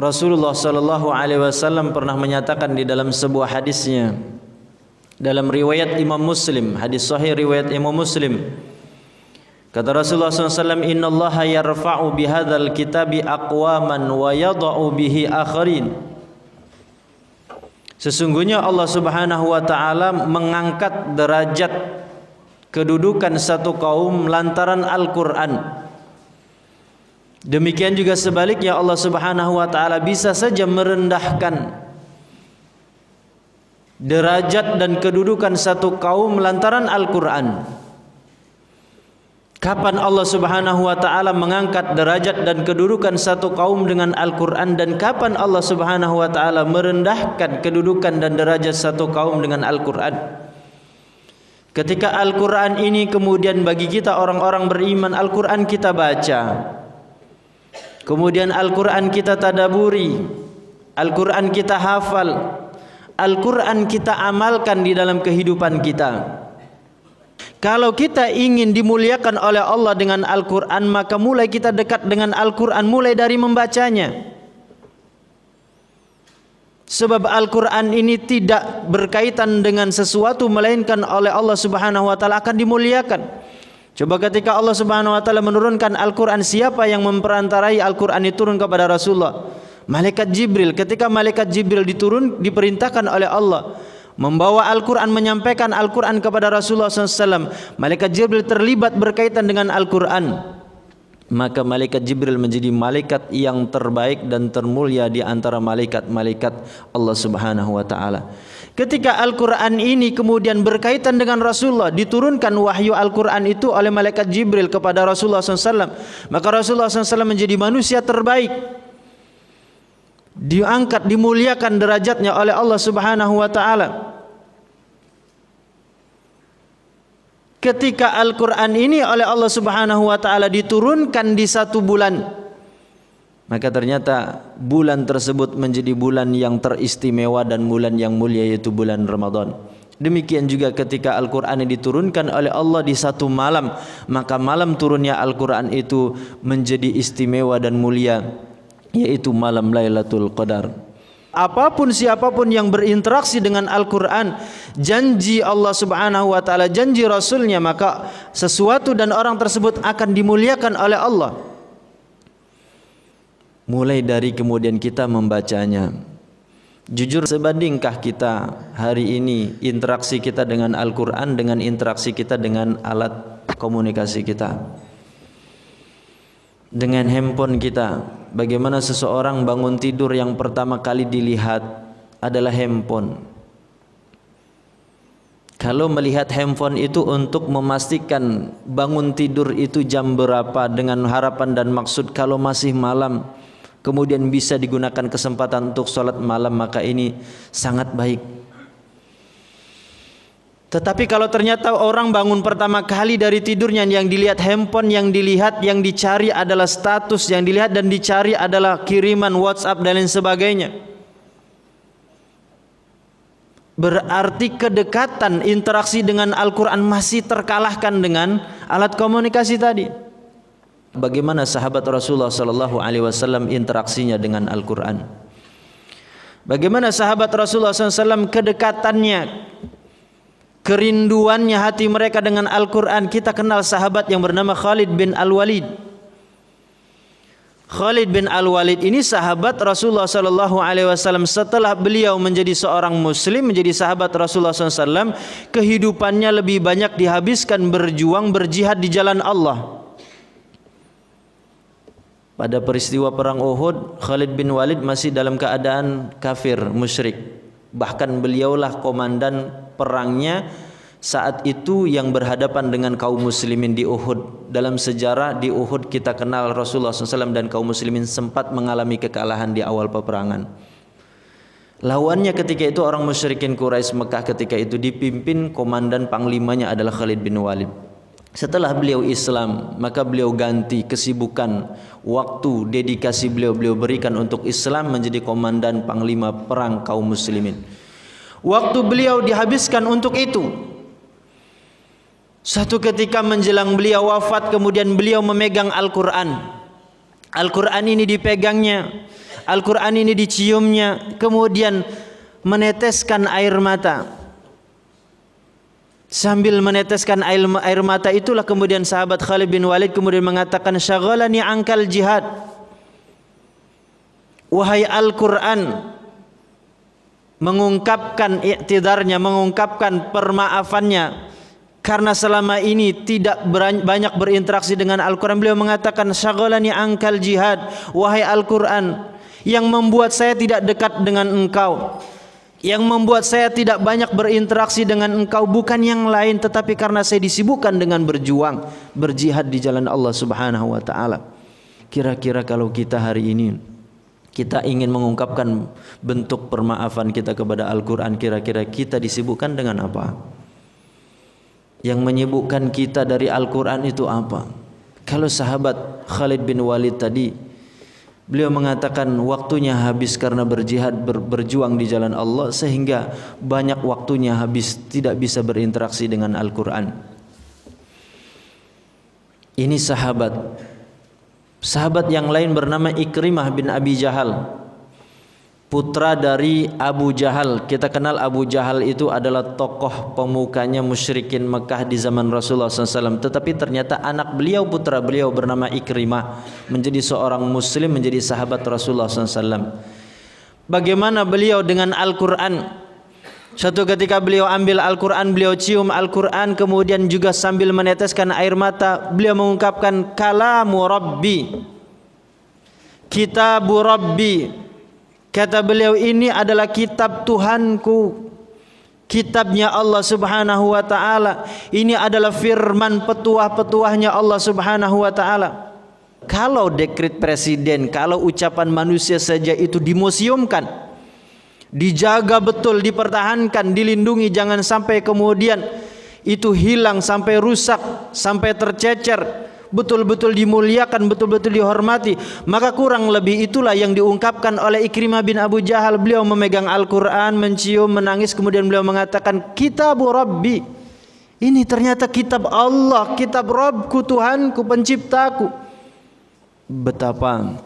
Rasulullah sallallahu alaihi wasallam pernah menyatakan di dalam sebuah hadisnya, dalam riwayat Imam Muslim, hadis sahih riwayat Imam Muslim, kata Rasulullah SAW, Inna allaha yarfa'u bihadzal kitabi aqwaman wa yada'u bihi akharin. Sesungguhnya Allah subhanahu wa ta'ala mengangkat derajat kedudukan satu kaum lantaran Al-Quran. Demikian juga sebaliknya, Allah subhanahu wa ta'ala bisa saja merendahkan derajat dan kedudukan satu kaum lantaran Al-Quran. Kapan Allah subhanahu wa ta'ala mengangkat derajat dan kedudukan satu kaum dengan Al-Quran, dan kapan Allah subhanahu wa ta'ala merendahkan kedudukan dan derajat satu kaum dengan Al-Quran? Ketika Al-Quran ini kemudian bagi kita orang-orang beriman, Al-Quran kita baca, kemudian Al-Quran kita tadaburi, Al-Quran kita hafal, Al-Quran kita amalkan di dalam kehidupan kita. Kalau kita ingin dimuliakan oleh Allah dengan Al-Quran, maka mulai kita dekat dengan Al-Quran mulai dari membacanya. Sebab Al-Quran ini tidak berkaitan dengan sesuatu melainkan oleh Allah subhanahu wa ta'ala akan dimuliakan. Coba ketika Allah subhanahu wa ta'ala menurunkan Al-Quran, siapa yang memperantarai Al-Quran itu turun kepada Rasulullah? Malaikat Jibril. Ketika malaikat Jibril diperintahkan oleh Allah membawa Al-Quran, menyampaikan Al-Quran kepada Rasulullah SAW, malaikat Jibril terlibat berkaitan dengan Al-Quran. Maka malaikat Jibril menjadi malaikat yang terbaik dan termulia di antara malaikat-malaikat Allah subhanahu wa ta'ala. Ketika Al-Quran ini kemudian berkaitan dengan Rasulullah, diturunkan wahyu Al-Quran itu oleh malaikat Jibril kepada Rasulullah SAW, maka Rasulullah SAW menjadi manusia terbaik, diangkat, dimuliakan derajatnya oleh Allah subhanahu wa ta'ala. Ketika Al-Quran ini oleh Allah subhanahu wa ta'ala diturunkan di satu bulan, maka ternyata bulan tersebut menjadi bulan yang teristimewa dan bulan yang mulia, yaitu bulan Ramadan. Demikian juga ketika Al-Quran ini diturunkan oleh Allah di satu malam, maka malam turunnya Al-Quran itu menjadi istimewa dan mulia, yaitu malam Lailatul Qadar. Apapun siapapun yang berinteraksi dengan Al-Quran, janji Allah subhanahu wa ta'ala, janji Rasulnya, maka sesuatu dan orang tersebut akan dimuliakan oleh Allah. Mulai dari kemudian kita membacanya. Jujur, sebandingkah kita hari ini interaksi kita dengan Al-Quran dengan interaksi kita dengan alat komunikasi kita, dengan handphone kita? Bagaimana seseorang bangun tidur yang pertama kali dilihat adalah handphone. Kalau melihat handphone itu untuk memastikan bangun tidur itu jam berapa, dengan harapan dan maksud kalau masih malam kemudian bisa digunakan kesempatan untuk sholat malam, maka ini sangat baik. Tetapi kalau ternyata orang bangun pertama kali dari tidurnya, yang dilihat handphone, yang dilihat, yang dicari adalah status, yang dilihat dan dicari adalah kiriman WhatsApp dan lain sebagainya, berarti kedekatan interaksi dengan Al-Quran masih terkalahkan dengan alat komunikasi tadi. Bagaimana sahabat Rasulullah sallallahu alaihi wasallam interaksinya dengan Al-Quran? Bagaimana sahabat Rasulullah SAW kedekatannya, kerinduannya hati mereka dengan Al-Quran? Kita kenal sahabat yang bernama Khalid bin Al-Walid. Khalid bin Al-Walid ini sahabat Rasulullah sallallahu alaihi wasallam. Setelah beliau menjadi seorang muslim, menjadi sahabat Rasulullah SAW, kehidupannya lebih banyak dihabiskan berjuang, berjihad di jalan Allah. Pada peristiwa perang Uhud, Khalid bin Walid masih dalam keadaan kafir, musyrik. Bahkan beliaulah komandan perangnya saat itu yang berhadapan dengan kaum muslimin di Uhud. Dalam sejarah di Uhud kita kenal Rasulullah SAW dan kaum muslimin sempat mengalami kekalahan di awal peperangan. Lawannya ketika itu orang musyrikin Quraisy Mekah, ketika itu dipimpin komandan panglimanya adalah Khalid bin Walid. Setelah beliau Islam, maka beliau ganti kesibukan, waktu, dedikasi beliau berikan untuk Islam, menjadi komandan panglima perang kaum muslimin. Waktu beliau dihabiskan untuk itu. Satu ketika menjelang beliau wafat, kemudian beliau memegang Al-Quran. Al-Quran ini dipegangnya. Al-Quran ini diciumnya, kemudian meneteskan air mata. Sambil meneteskan air mata itulah kemudian sahabat Khalid bin Walid kemudian mengatakan, syaghalani angkal jihad. Wahai Al-Quran, mengungkapkan iktidarnya, mengungkapkan permaafannya, karena selama ini tidak banyak berinteraksi dengan Al-Quran. Beliau mengatakan, syaghalani angkal jihad. Wahai Al-Quran, yang membuat saya tidak dekat dengan engkau, yang membuat saya tidak banyak berinteraksi dengan engkau bukan yang lain, tetapi karena saya disibukkan dengan berjuang, berjihad di jalan Allah Subhanahu wa ta'ala. Kira-kira kalau kita hari ini kita ingin mengungkapkan bentuk permaafan kita kepada Al-Quran, kira-kira kita disibukkan dengan apa? Yang menyibukkan kita dari Al-Quran itu apa? Kalau sahabat Khalid bin Walid tadi, beliau mengatakan waktunya habis karena berjihad, berjuang di jalan Allah, sehingga banyak waktunya habis tidak bisa berinteraksi dengan Al-Quran. Ini sahabat. Sahabat yang lain bernama Ikrimah bin Abi Jahal, putra dari Abu Jahal. Kita kenal Abu Jahal itu adalah tokoh pemukanya musyrikin Mekah di zaman Rasulullah SAW. Tetapi ternyata anak beliau, putra beliau bernama Ikrimah, menjadi seorang muslim, menjadi sahabat Rasulullah SAW. Bagaimana beliau dengan Al-Quran? Suatu ketika beliau ambil Al-Quran, beliau cium Al-Quran, kemudian juga sambil meneteskan air mata beliau mengungkapkan, kalamu Rabbi, kitabu Rabbi. Kata beliau, ini adalah kitab Tuhanku, kitabnya Allah Subhanahu wa ta'ala. Ini adalah firman petuah-petuahnya Allah Subhanahu wa ta'ala. Kalau dekret presiden, kalau ucapan manusia saja itu dimuseumkan, dijaga betul, dipertahankan, dilindungi, jangan sampai kemudian itu hilang, sampai rusak, sampai tercecer, betul-betul dimuliakan, betul-betul dihormati. Maka kurang lebih itulah yang diungkapkan oleh Ikrimah bin Abu Jahal. Beliau memegang Al-Quran, mencium, menangis, kemudian beliau mengatakan, kitabu Rabbi, ini ternyata kitab Allah, kitab Rabbku, Tuhanku, penciptaku. Betapa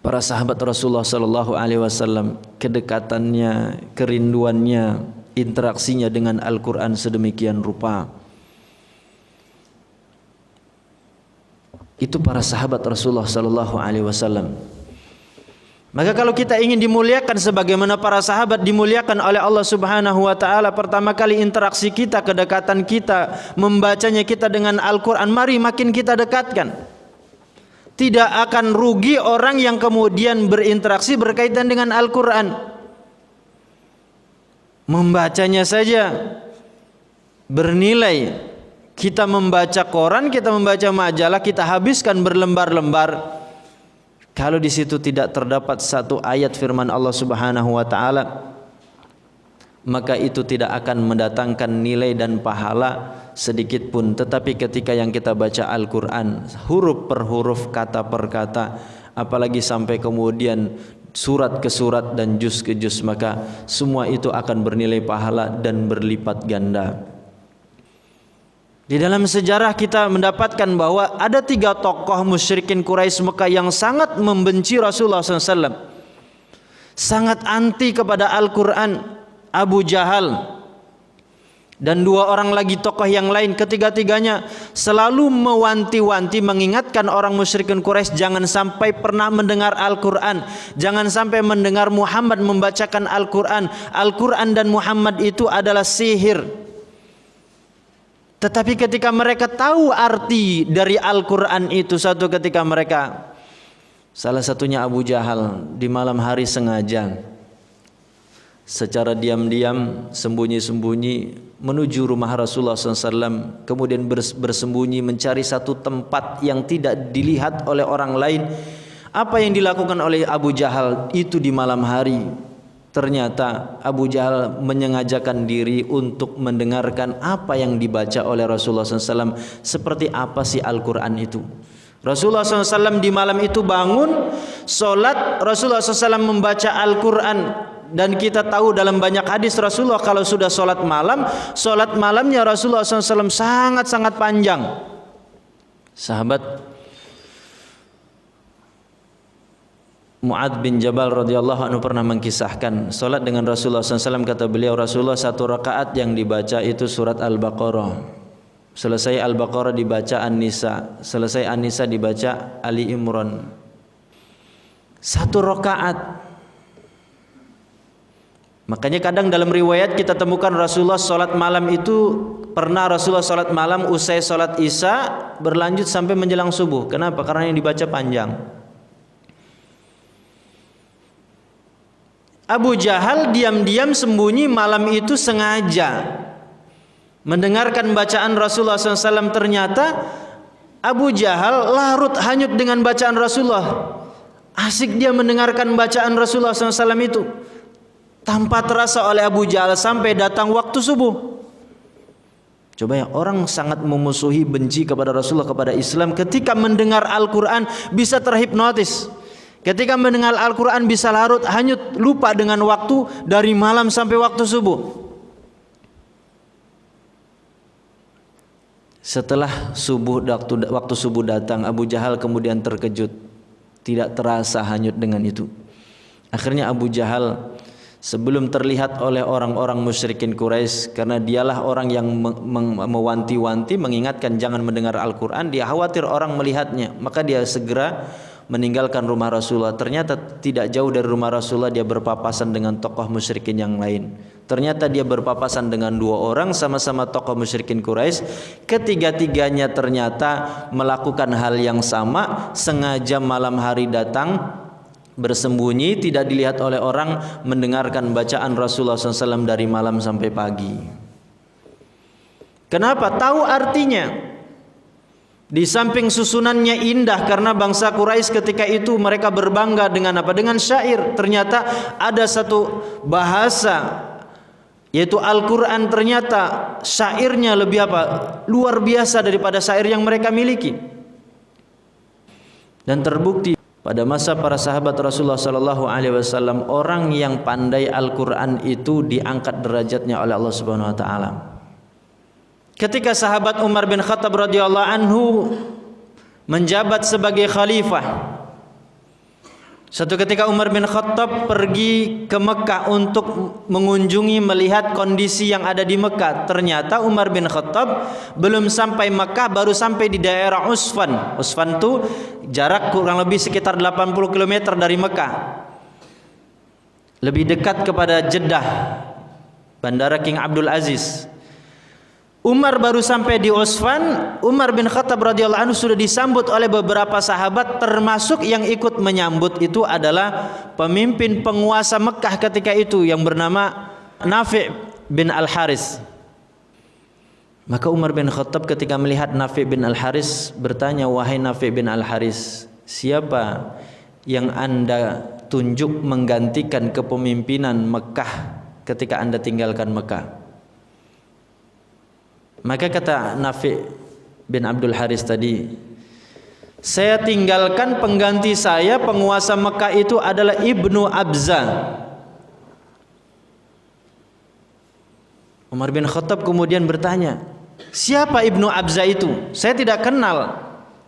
para sahabat Rasulullah sallallahu alaihi wasallam kedekatannya, kerinduannya, interaksinya dengan Al-Quran sedemikian rupa. Itu para sahabat Rasulullah sallallahu alaihi wasallam. Maka kalau kita ingin dimuliakan sebagaimana para sahabat dimuliakan oleh Allah Subhanahu wa taala, pertama kali interaksi kita, kedekatan kita, membacanya kita dengan Al-Quran, mari makin kita dekatkan. Tidak akan rugi orang yang kemudian berinteraksi berkaitan dengan Al-Quran. Membacanya saja bernilai. Kita membaca koran, kita membaca majalah, kita habiskan berlembar-lembar. Kalau di situ tidak terdapat satu ayat firman Allah Subhanahu wa taala, maka itu tidak akan mendatangkan nilai dan pahala sedikit pun. Tetapi ketika yang kita baca Al-Quran huruf per huruf, kata per kata, apalagi sampai kemudian surat ke surat dan juz ke juz, maka semua itu akan bernilai pahala dan berlipat ganda. Di dalam sejarah kita mendapatkan bahwa ada 3 tokoh musyrikin Quraisy Mekah yang sangat membenci Rasulullah SAW, sangat anti kepada Al-Quran. Abu Jahal dan 2 orang lagi tokoh yang lain, ketiga-tiganya selalu mewanti-wanti, mengingatkan orang musyrikin Quraisy jangan sampai pernah mendengar Al-Quran, jangan sampai mendengar Muhammad membacakan Al-Quran. Al-Quran dan Muhammad itu adalah sihir. Tetapi ketika mereka tahu arti dari Al-Quran itu, suatu ketika mereka, salah satunya Abu Jahal, di malam hari sengaja secara diam-diam, sembunyi-sembunyi menuju rumah Rasulullah SAW, kemudian bersembunyi mencari satu tempat yang tidak dilihat oleh orang lain. Apa yang dilakukan oleh Abu Jahal itu di malam hari? Ternyata Abu Jahal menyengajakan diri untuk mendengarkan apa yang dibaca oleh Rasulullah SAW. Seperti apa sih Al-Quran itu? Rasulullah SAW di malam itu bangun, sholat, Rasulullah SAW membaca Al-Quran. Dan kita tahu dalam banyak hadis Rasulullah kalau sudah sholat malamnya Rasulullah SAW sangat-sangat panjang. Sahabat Mu'adz bin Jabal radhiyallahu anhu pernah mengkisahkan salat dengan Rasulullah SAW. Kata beliau, Rasulullah satu rakaat yang dibaca itu surat Al-Baqarah, selesai Al-Baqarah dibaca An-Nisa, selesai An-Nisa dibaca Ali Imran. Satu rakaat. Makanya kadang dalam riwayat kita temukan Rasulullah salat malam itu, pernah Rasulullah salat malam usai salat Isya berlanjut sampai menjelang subuh. Kenapa? Karena yang dibaca panjang. Abu Jahal diam-diam sembunyi malam itu sengaja mendengarkan bacaan Rasulullah SAW. Ternyata Abu Jahal larut hanyut dengan bacaan Rasulullah. Asik dia mendengarkan bacaan Rasulullah SAW itu. Tanpa terasa oleh Abu Jahal sampai datang waktu subuh. Coba ya, orang sangat memusuhi, benci kepada Rasulullah, kepada Islam, ketika mendengar Al-Quran bisa terhipnotis. Ketika mendengar Al-Quran bisa larut hanyut, lupa dengan waktu dari malam sampai waktu subuh. Setelah subuh, waktu subuh datang, Abu Jahal kemudian terkejut, tidak terasa hanyut dengan itu. Akhirnya Abu Jahal sebelum terlihat oleh orang-orang musyrikin Quraisy, karena dialah orang yang mewanti-wanti, mengingatkan jangan mendengar Al-Quran, dia khawatir orang melihatnya, maka dia segera meninggalkan rumah Rasulullah. Ternyata tidak jauh dari rumah Rasulullah dia berpapasan dengan tokoh musyrikin yang lain. Ternyata dia berpapasan dengan dua orang sama-sama tokoh musyrikin Quraisy. Ketiga-tiganya ternyata melakukan hal yang sama, sengaja malam hari datang bersembunyi, tidak dilihat oleh orang, mendengarkan bacaan Rasulullah SAW dari malam sampai pagi. Kenapa? Tahu artinya. Di samping susunannya indah, karena bangsa Quraisy ketika itu mereka berbangga dengan apa? Dengan syair. Ternyata ada satu bahasa, yaitu Al-Quran, ternyata syairnya lebih apa? Luar biasa daripada syair yang mereka miliki. Dan terbukti pada masa para sahabat Rasulullah SAW, orang yang pandai Al-Quran itu diangkat derajatnya oleh Allah Subhanahu Wa Taala. Ketika sahabat Umar bin Khattab radhiyallahu anhu menjabat sebagai khalifah, satu ketika Umar bin Khattab pergi ke Mekah untuk mengunjungi, melihat kondisi yang ada di Mekah. Ternyata Umar bin Khattab belum sampai Mekah, baru sampai di daerah Usfan. Usfan itu jarak kurang lebih sekitar 80 km dari Mekah, lebih dekat kepada Jeddah, Bandara King Abdul Aziz. Umar baru sampai di Usfan, Umar bin Khattab radhiyallahu anhu sudah disambut oleh beberapa sahabat, termasuk yang ikut menyambut itu adalah pemimpin penguasa Mekah ketika itu yang bernama Nafi' bin Al-Haris. Maka Umar bin Khattab ketika melihat Nafi' bin Al-Haris bertanya, "Wahai Nafi' bin Al-Haris, siapa yang Anda tunjuk menggantikan kepemimpinan Mekah ketika Anda tinggalkan Mekah?" Maka kata Nafi' bin Abdul Haris tadi, "Saya tinggalkan pengganti saya penguasa Mekah itu adalah Ibnu Abza." Umar bin Khattab kemudian bertanya, "Siapa Ibnu Abza itu? Saya tidak kenal.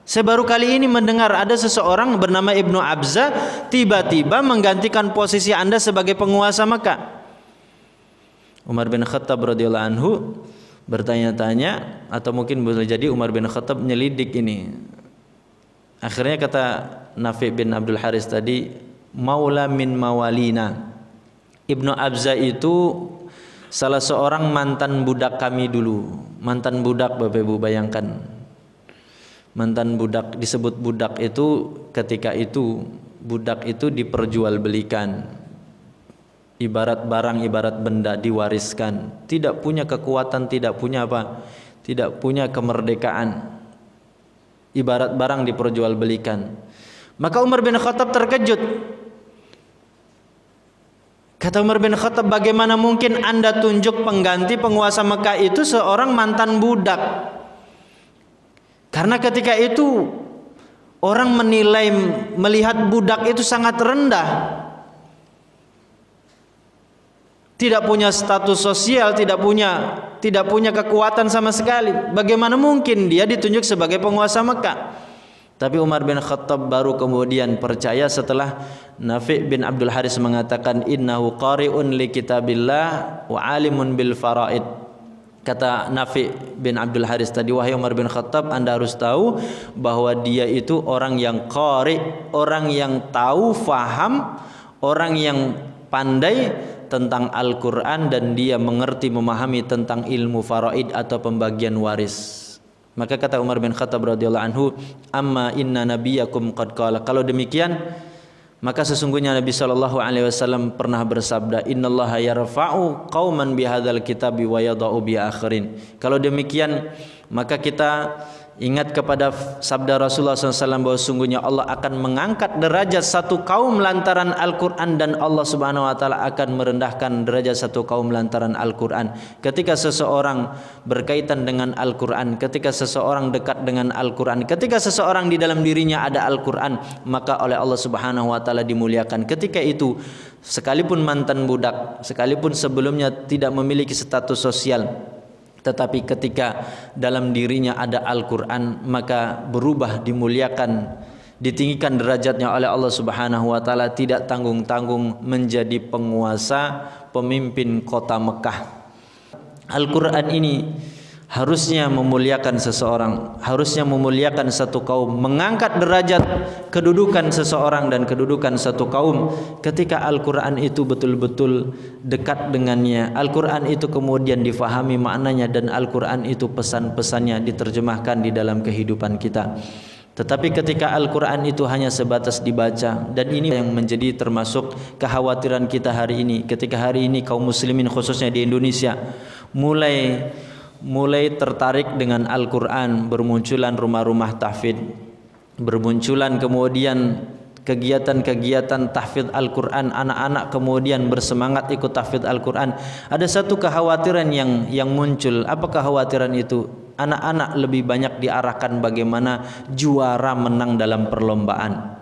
Saya baru kali ini mendengar ada seseorang bernama Ibnu Abza tiba-tiba menggantikan posisi Anda sebagai penguasa Mekah." Umar bin Khattab radhiyallahu anhu bertanya-tanya, atau mungkin boleh jadi Umar bin Khattab nyelidik ini. Akhirnya kata Nafi' bin Abdul Haris tadi, "Maula min mawalina." Ibnu Abza itu salah seorang mantan budak kami dulu. Mantan budak, Bapak Ibu bayangkan. Mantan budak, disebut budak itu ketika itu budak itu diperjualbelikan. Ibarat barang, ibarat benda diwariskan, tidak punya kekuatan, tidak punya apa? Tidak punya kemerdekaan. Ibarat barang diperjualbelikan. Maka Umar bin Khattab terkejut. Kata Umar bin Khattab, "Bagaimana mungkin Anda tunjuk pengganti penguasa Mekah itu seorang mantan budak?" Karena ketika itu orang menilai, melihat budak itu sangat rendah. Tidak punya status sosial, tidak punya kekuatan sama sekali. Bagaimana mungkin dia ditunjuk sebagai penguasa Mekah? Tapi Umar bin Khattab baru kemudian percaya setelah Nafi' bin Abdul Haris mengatakan innahu qari'un li kitabillah wa alimun bil faraid. Kata Nafi' bin Abdul Haris tadi, wahai Umar bin Khattab, Anda harus tahu bahwa dia itu orang yang qari', orang yang tahu, faham, orang yang pandai tentang Al-Quran, dan dia mengerti, memahami tentang ilmu faraid atau pembagian waris. Maka kata Umar bin Khattab radhiyallahu anhu, amma inna nabiyakum qad qala, kalau demikian maka sesungguhnya Nabi sallallahu alaihi wasallam pernah bersabda, innallaha yarfa'u qauman bihadzal kitabi wa yadha'u bi akharin. Kalau demikian maka kita ingat kepada sabda Rasulullah SAW bahwa sungguhnya Allah akan mengangkat derajat satu kaum lantaran Al-Quran, dan Allah Subhanahu Wa Taala akan merendahkan derajat satu kaum lantaran Al-Quran. Ketika seseorang berkaitan dengan Al-Quran, ketika seseorang dekat dengan Al-Quran, ketika seseorang di dalam dirinya ada Al-Quran, maka oleh Allah Subhanahu Wa Taala dimuliakan. Ketika itu sekalipun mantan budak, sekalipun sebelumnya tidak memiliki status sosial, tetapi ketika dalam dirinya ada Al-Quran, maka berubah, dimuliakan, ditinggikan derajatnya oleh Allah Subhanahu Wa Taala, tidak tanggung-tanggung menjadi penguasa, pemimpin kota Mekah. Al-Quran ini harusnya memuliakan seseorang, harusnya memuliakan satu kaum, mengangkat derajat kedudukan seseorang dan kedudukan satu kaum. Ketika Al-Quran itu betul-betul dekat dengannya, Al-Quran itu kemudian difahami maknanya, dan Al-Quran itu pesan-pesannya diterjemahkan di dalam kehidupan kita. Tetapi ketika Al-Quran itu hanya sebatas dibaca, dan ini yang menjadi termasuk kekhawatiran kita hari ini, ketika hari ini kaum muslimin khususnya di Indonesia mulai tertarik dengan Al-Quran, bermunculan rumah-rumah tahfidz, bermunculan kemudian kegiatan-kegiatan tahfidz Al-Quran, anak-anak kemudian bersemangat ikut tahfidz Al-Quran. Ada satu kekhawatiran yang muncul. Apa kekhawatiran itu? Anak-anak lebih banyak diarahkan bagaimana juara menang dalam perlombaan,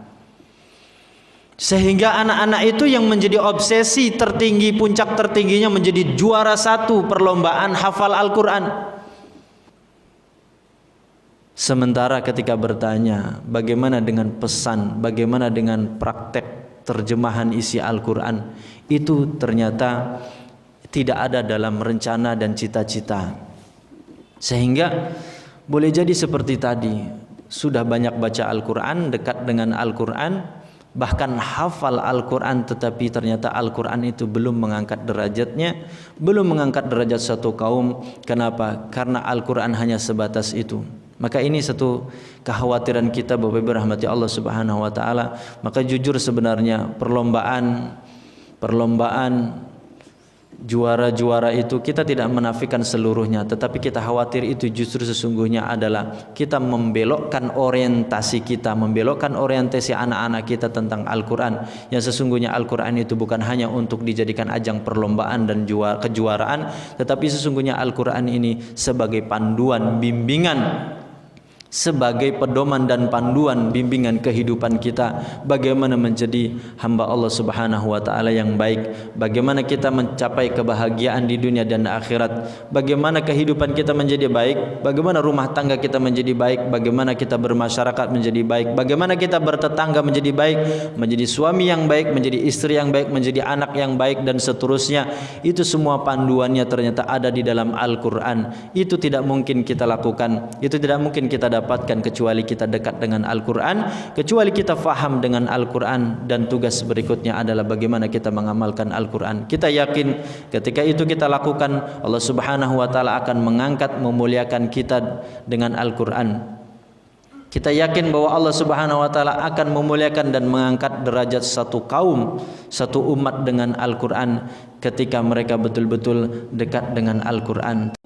sehingga anak-anak itu yang menjadi obsesi tertinggi, puncak tertingginya menjadi juara satu perlombaan hafal Al-Quran. Sementara ketika bertanya bagaimana dengan pesan, bagaimana dengan praktek terjemahan isi Al-Quran, itu ternyata tidak ada dalam rencana dan cita-cita. Sehingga boleh jadi seperti tadi, sudah banyak baca Al-Quran, dekat dengan Al-Quran, bahkan hafal Al-Quran, tetapi ternyata Al-Quran itu belum mengangkat derajatnya, belum mengangkat derajat satu kaum. Kenapa? Karena Al-Quran hanya sebatas itu. Maka ini satu kekhawatiran kita, Bapak Ibu rahmati Allah Subhanahu Wa Taala. Maka jujur sebenarnya perlombaan juara-juara itu kita tidak menafikan seluruhnya, tetapi kita khawatir itu justru sesungguhnya adalah kita membelokkan orientasi kita, membelokkan orientasi anak-anak kita tentang Al-Quran. Yang sesungguhnya Al-Quran itu bukan hanya untuk dijadikan ajang perlombaan dan kejuaraan, tetapi sesungguhnya Al-Quran ini sebagai panduan, bimbingan, sebagai pedoman dan panduan bimbingan kehidupan kita, bagaimana menjadi hamba Allah Subhanahu Wa Taala yang baik, bagaimana kita mencapai kebahagiaan di dunia dan akhirat, bagaimana kehidupan kita menjadi baik, bagaimana rumah tangga kita menjadi baik, bagaimana kita bermasyarakat menjadi baik, bagaimana kita bertetangga menjadi baik, menjadi suami yang baik, menjadi istri yang baik, menjadi anak yang baik, dan seterusnya. Itu semua panduannya ternyata ada di dalam Al-Quran. Itu tidak mungkin kita lakukan, itu tidak mungkin kita dapatkan kecuali kita dekat dengan Al-Quran, kecuali kita faham dengan Al-Quran, dan tugas berikutnya adalah bagaimana kita mengamalkan Al-Quran. Kita yakin ketika itu kita lakukan, Allah Subhanahu Wa Taala akan mengangkat, memuliakan kita dengan Al-Quran. Kita yakin bahwa Allah Subhanahu Wa Taala akan memuliakan dan mengangkat derajat satu kaum, satu umat dengan Al-Quran, ketika mereka betul-betul dekat dengan Al-Quran.